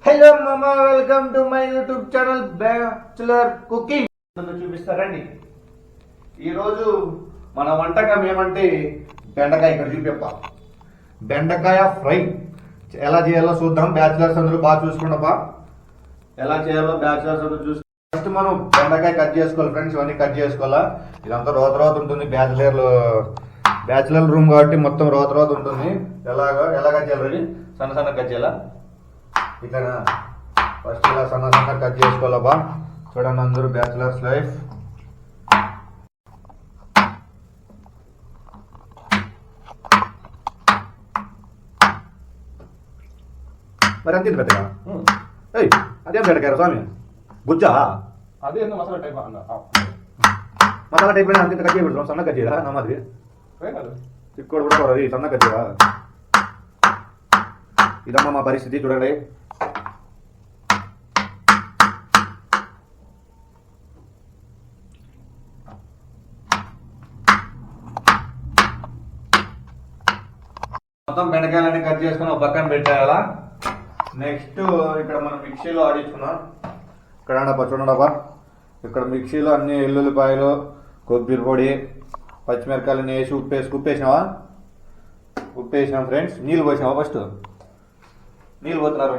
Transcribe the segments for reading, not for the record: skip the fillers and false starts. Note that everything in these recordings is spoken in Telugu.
హలో మామా, welcome to my YouTube channel bachelor cooking. చూపిస్తారండి ఈరోజు మన వంటకం ఏమంటే బెండకాయ. ఇక్కడ చూపిప్ప బెండకాయ ఫ్రై ఎలా చేయాలో చూద్దాం. బ్యాచులర్స్ అందరూ బాగా చూసుకున్నప్పా ఎలా చేయాలో బ్యాచులర్స్ అందరూ చూసి ఫస్ట్ మనం బెండకాయ కట్ చేసుకోవాలి ఫ్రెండ్స్. ఇవన్నీ కట్ చేసుకోవాలా. ఇదంతా రోత ఉంటుంది. బ్యాచులర్ రూమ్ కాబట్టి మొత్తం రోత ఉంటుంది. ఎలా కట్ చేయాలి? సన్న కట్ చేయాలా? ఇట్లా ఫస్ట్ ఇలా సన్న కట్ చేసుకోవాలబ్బా. చూడండి అందరూ బ్యాచులర్స్ లైఫ్. మరి అంతే పెద్దగా అదేం పెడకారు స్వామి గుజ్జా? అదే మసాలా టైప్ మసాలా టైప్ అంత కట్ చేయబడతాం. సన్న కట్ చేయరా? నా మాదిరి చిక్కుడు కూడా అది సన్న కట్ చేయరా? ఇదమ్మా మా పరిస్థితి చూడండి. మొత్తం బెండకాయలన్నీ కట్ చేసుకుని ఒక పక్కన పెట్టేయాలా. నెక్స్ట్ ఇక్కడ మనం మిక్సీలో ఆడించుకున్నాం. ఇక్కడ చూడండబ్బా, ఇక్కడ మిక్సీలో అన్ని ఎల్లుల్లిపాయలు, కొబ్బరి పొడి, పచ్చిమిరకాయలు వేసి ఉప్పేసినావా? ఉప్పేసినాం ఫ్రెండ్స్. నీళ్ళు పోసినావా? ఫస్ట్ నీళ్ళు పోతున్నారు.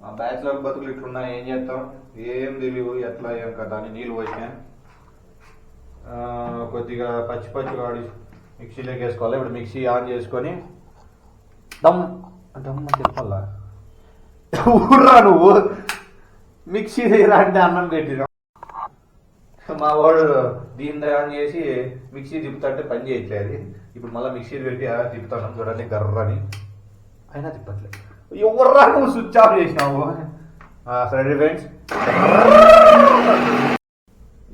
ఆ బ్యాచులర్ బతుకులు ఇట్లున్నాయి, ఏం చేస్తాం, ఏం తెలియవు ఎట్లా ఏం కదా అని నీళ్ళు పోసినా. కొద్దిగా పచ్చి ఆడి మిక్సీలోకి వేసుకోవాలి. ఇప్పుడు మిక్సీ ఆన్ చేసుకొని దమ్ చెప్పాలా? ఊర్రా నువ్వు మిక్సీ దగ్గర అంటే అన్నం పెట్టినా. మా వాడు దీన్ని ఆన్ చేసి మిక్సీ తిప్పుతుంటే పని చేయట్లేదు. ఇప్పుడు మళ్ళీ మిక్సీ పెట్టి తిప్పుతాను చూడండి గర్రని. అయినా తిప్పట్లేదు. ఎవర్రా నువ్వు స్విచ్ ఆఫ్ చేసినావు? సరే ఫ్రెండ్స్,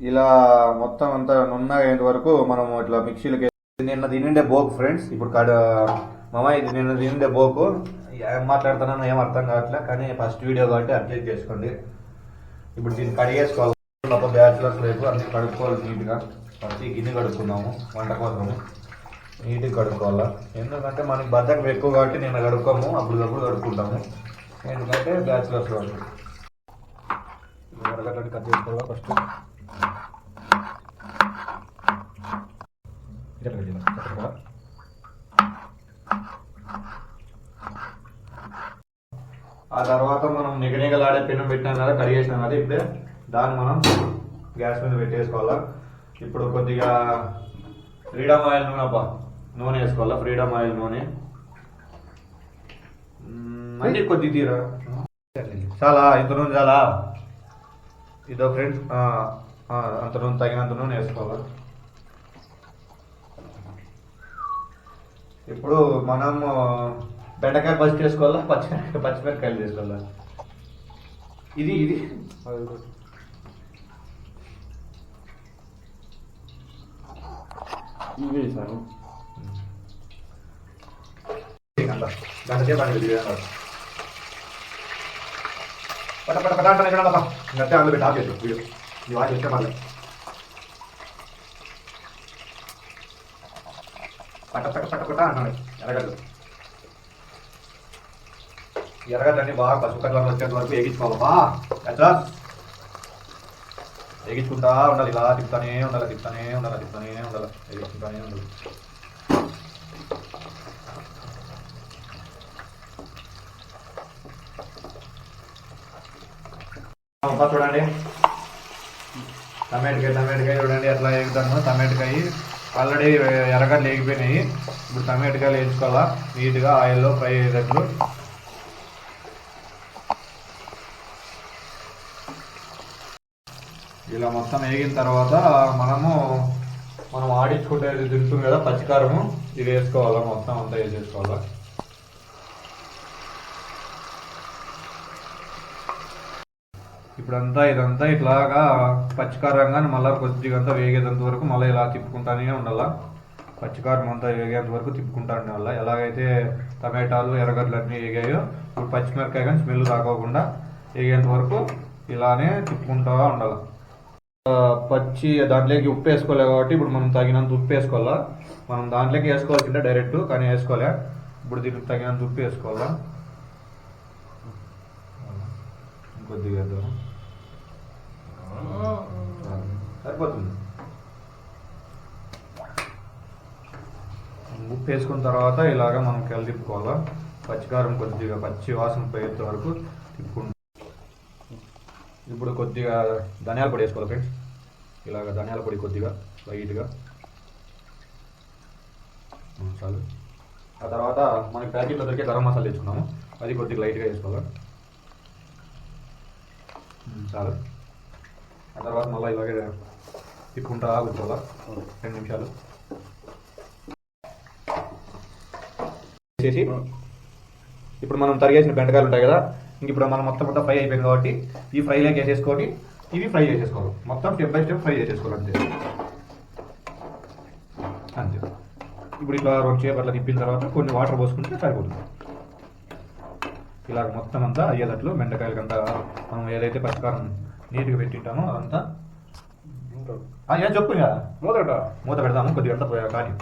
ఇలా మొత్తం అంతా నున్నగా అయ్యేంత వరకు మనం ఇట్లా మిక్సీలోకి. నిన్న తినిండే బోకు ఫ్రెండ్స్. ఇప్పుడు మామ ఇది నిన్న తినిండే బోకు. ఏం మాట్లాడుతున్నానో ఏం అర్థం కావట్లే, కానీ ఫస్ట్ వీడియో కాబట్టి అప్డేట్ చేసుకోండి. ఇప్పుడు దీన్ని కడిగేసుకోవాలి. బ్యాచులర్స్ రేపు అన్ని కడుక్కోవాలి నీట్గా. ఫస్ట్ ఈ గిన్నె కడుక్కున్నాము వంట కోసము. నీట్గా కడుక్కోవాలా. ఎందుకంటే మనకి బద్దకం ఎక్కువ కాబట్టి నిన్న కడుక్కోము, అప్పుడు కడుక్కుంటాము. ఎందుకంటే బ్యాచులర్స్ వాళ్ళు వరగట్లని కట్ చేసుకోవాలా. ఫస్ట్ ఆ తర్వాత మనం నిగనిగలాడే పెన్ను పెట్టినాం కదా, కడిగేసినాం కదా. ఇప్పుడే దాన్ని మనం గ్యాస్ మీద పెట్టేసుకోవాలా. ఇప్పుడు కొద్దిగా ఫ్రీడమ్ ఆయిల్ నూనె వేసుకోవాలా. ఫ్రీడమ్ ఆయిల్ నూనె అన్నీ కొద్ది తీరా చాలా. ఇంత నూనె చాలా. ఇదో ఫ్రెండ్స్, అంత నూనె తగినంత నూనె వేసుకోవాలా. ఇప్పుడు మనం బెండకాయ ఫస్ట్ వేసుకోవాలా, పచ్చిమిరకాయలు వేసుకోవాలా. ఇది వేసాను. అందులో పెట్టి ఆఫ్ చేసి వీడియో ఈ వాచ్ ఇస్తే మళ్ళీ పట్ట అన్నాడు. ఎర్రగడ్డని బాగా పసుపు కలర్లో వచ్చేంత వరకు వేగించుకోవాలి. ఎట్లా వేగించుకుంటా ఉండాలి. ఇలా తిప్పుతానే ఉండాలి. వేగించుకుంటానే ఉండాలి. చూడండి టమాటకాయ చూడండి ఎట్లా వేగుతాను. టమాటకాయ ఆల్రెడీ ఎర్రగడ్డలు వేగిపోయినాయి. ఇప్పుడు టమాటకాయలు వేసుకోవాలా నీట్గా ఆయిల్లో ఫ్రై అయ్యేటట్లు. ఇలా మొత్తం వేగిన తర్వాత మనం ఆడించుకుంటే తింటుంది కదా పచ్చికారము, ఇది వేసుకోవాలా. మొత్తం అంతా వేసేసుకోవాలా. ఇప్పుడంతా ఇదంతా ఇట్లాగా పచ్చికారంగా మళ్ళీ కొద్దిగా అంతా వేగేంత వరకు మళ్ళీ ఇలా తిప్పుకుంటానే ఉండాలా. పచ్చికారం అంతా వేగేంత వరకు తిప్పుకుంటా ఉండాలి. ఎలాగైతే టమాటాలు ఎర్రగడ్డలు అన్నీ వేగాయో ఇప్పుడు పచ్చిమిరకాయ కానీ స్మెల్ రాకోకుండా వేగేంత వరకు ఇలానే తిప్పుకుంటా ఉండాలి. పచ్చి దాంట్లోకి ఉప్పు వేసుకోలే కాబట్టి ఇప్పుడు మనం తగినంత ఉప్పు వేసుకోవాలా. మనం దాంట్లోకి వేసుకోవాల్సిందే డైరెక్ట్, కానీ వేసుకోలే. ఇప్పుడు దీనికి తగినంత ఉప్పు వేసుకోవాలా. కొద్దిగా వేద్దాం. సరిపోతుంది. ఉప్పు వేసుకున్న తర్వాత ఇలాగ మనం తిప్పుకోవాలా. పచ్చికారం కొద్దిగా పచ్చి వాసన పోయేంత వరకు తిప్పుకుంటాం. ఇప్పుడు కొద్దిగా ధనియాల పొడి వేసుకోవాలి ఫ్రెండ్స్. ఇలాగ ధనియాల పొడి కొద్దిగా లైట్గా చాలు. ఆ తర్వాత మనకి ప్యాకెట్లో దొరికే గరం మసాలా తెచ్చుకున్నాము, అది కొద్దిగా లైట్గా వేసుకోవాలి. చాలు. ఆ తర్వాత మళ్ళీ ఇలాగే తిప్పుకుంటా కూర్చోవాలా 2 నిమిషాలు. చేసి ఇప్పుడు మనం తరిగేసిన బెండకాయలు ఉంటాయి కదా, ఇంక ఇప్పుడు మనం మొత్తం ఫ్రై అయిపోయింది కాబట్టి ఈ ఫ్రైలోకి వేసేసుకోవాలి. ఇవి ఫ్రై చేసేసుకోవాలి. మొత్తం స్టెప్ బై స్టెప్ ఫ్రై చేసేసుకోవాలి అంతే. అంతే. ఇప్పుడు ఇట్లా 2 చేపలు అట్లా తిప్పిన తర్వాత కొన్ని వాటర్ పోసుకుంటే సరిపోతుంది. ఇలాగ మొత్తం అంతా అయ్యేటట్లు బెండకాయలకంతా మనం ఏదైతే పచ్చికారం నీట్గా పెట్టింటామో అదంతా ఏం చెప్పు మూత పెడతాము కొద్దిగా అంతా పోయా. కానీ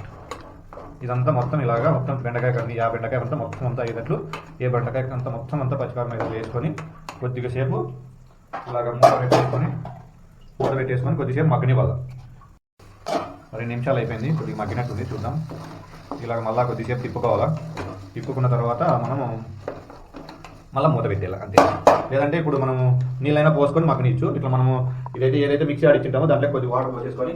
ఇదంతా మొత్తం ఇలాగా మొత్తం బెండకాయ కానీ ఆ బెండకాయ అంతా మొత్తం అంతా అయ్యేటట్లు ఏ బెండకాయ అంతా మొత్తం అంతా పచ్చికారం మీద వేసుకొని కొద్దిగా సేపు ఇలాగ మూత పెట్టేసుకొని కొద్దిసేపు మగ్గనివ్వాలి. 2 నిమిషాలు అయిపోయింది, కొద్దిగా మగ్గినట్టుంది. చూద్దాం. ఇలాగ మళ్ళీ కొద్దిసేపు తిప్పుకోవాలా. తిప్పుకున్న తర్వాత మనము మళ్ళీ మూత పెట్టేయాలి అంతే. లేదంటే ఇప్పుడు మనము నీళ్ళైనా పోసుకొని మగ్గనిచ్చు. ఇట్లా మనము ఏదైతే మిక్సీ ఆడిచ్చింటామో దాంట్లో కొద్దిగా వాటర్ పోసేసుకొని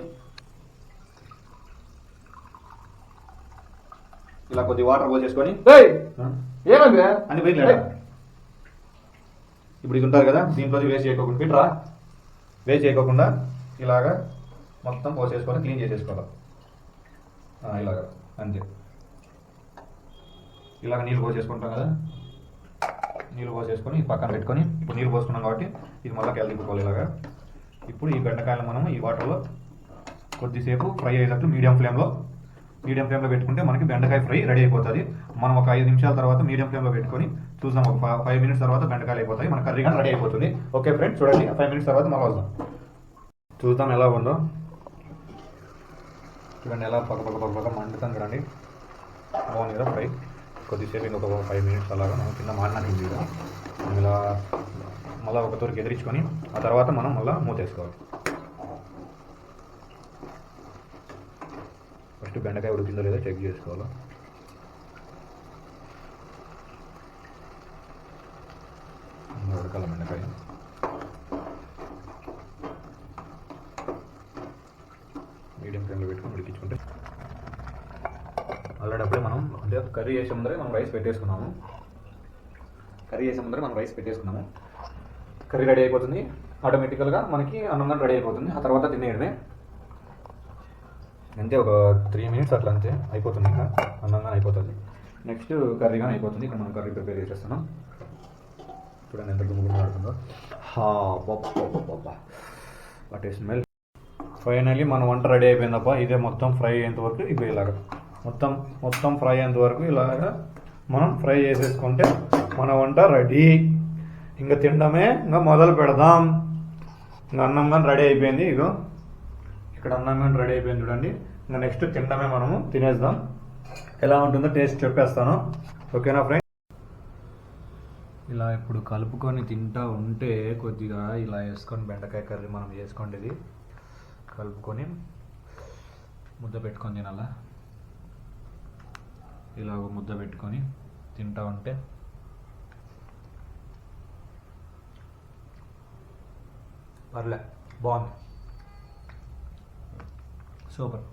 ఇలా కొద్దిగా వాటర్ పోసేసుకొని ఏమైంది అని పోయింది. ఇప్పుడు ఇది ఉంటారు కదా, దీంట్లో వేస్ట్ చేయకోకుండా పిట్రా వేస్ట్ చేయకోకుండా ఇలాగా మొత్తం పోసేసుకొని క్లీన్ చేసేసుకోవాలి. ఇలాగా అంతే. ఇలాగ నీళ్ళు పోసేసుకుంటాం కదా, నీళ్ళు పోసేసుకొని పక్కన పెట్టుకొని ఇప్పుడు నీళ్ళు పోసుకున్నాం కాబట్టి ఇది మళ్ళీ తిప్పుకోవాలి ఇలాగా. ఇప్పుడు ఈ బెండకాయలు మనం ఈ వాటర్లో కొద్దిసేపు ఫ్రై అయ్యేటట్లు మీడియం ఫ్లేమ్లో పెట్టుకుంటే మనకి బెండకాయ ఫ్రై రెడీ అయిపోతుంది. మనం ఒక 5 నిమిషాల తర్వాత మీడియం ఫ్లేమ్లో పెట్టుకొని చూద్దాం. ఒక 5 మినిట్స్ తర్వాత బెండకాయలు అయిపోతాయి, మన కర్రీ కానీ రెడీ అయిపోతుంది. ఓకే ఫ్రెండ్స్, చూడండి 5 మినిట్స్ తర్వాత మళ్ళీ వద్దాం. చూద్దాం ఎలా ఉందో. చూడండి ఎలా పక్క మండుతాం చూడండి. బాగుంది కదా ఫ్రై. కొద్దిసేపు ఇంకొక 5 మినిట్స్ అలాగా మనం కింద మాడినట్టుంది కదా. మనం ఇలా మళ్ళీ ఒక తూరికి ఎదిరించుకొని ఆ తర్వాత మనం మళ్ళీ మూతేసుకోవాలి. ఫస్ట్ బెండకాయ ఉడికిందో లేదో చెక్ చేసుకోవాలి. ఉడకాల బెండకాయ. మీడియం ఫ్లేమ్లో పెట్టుకొని ఉడికించుకుంటే ఆల్రెడీ అప్పుడే మనం అంటే కర్రీ చేసే ముందరే మనం రైస్ పెట్టేసుకున్నాము. కర్రీ రెడీ అయిపోతుంది ఆటోమేటికల్గా, మనకి అన్నం రెడీ అయిపోతుంది. ఆ తర్వాత తినేయడమే అంతే. ఒక 3 మినిట్స్ అట్లా అంతే అయిపోతుంది. ఇంకా అన్నంగా అయిపోతుంది. నెక్స్ట్ కర్రీ కానీ అయిపోతుంది. ఇక్కడ మనం కర్రీ ప్రిపేర్ చేసేస్తున్నాం. చూడండి ఎంత గుమ్మ ఆడుతుందో. What a smell. ఫైనల్లీ మన వంట రెడీ అయిపోయిందప్ప. ఇదే మొత్తం ఫ్రై అయ్యేంత వరకు ఇవి ఇలాగ మొత్తం ఫ్రై అయ్యేంత వరకు ఇలాగా మనం ఫ్రై చేసేసుకుంటే మన వంట రెడీ. ఇంకా తినడమే, ఇంకా మొదలు పెడదాం. ఇంకా అన్నం కానీ రెడీ అయిపోయింది. ఇగో ఇక్కడ అన్నం కానీ రెడీ అయిపోయింది చూడండి. ఇంకా నెక్స్ట్ తినడమే, మనము తినేద్దాం. ఎలా ఉంటుందో టేస్ట్ చెప్పేస్తాను. ఓకేనా ఫ్రెండ్స్? ఇలా ఇప్పుడు కలుపుకొని తింటా ఉంటే కొద్దిగా ఇలా వేసుకొని బెండకాయ కర్రీ మనం చేసుకోండి. కలుపుకొని ముద్ద పెట్టుకొని తినాలా. ఇలాగ ముద్ద పెట్టుకొని తింటా ఉంటే పర్లే, బాగుంది. సూపర్.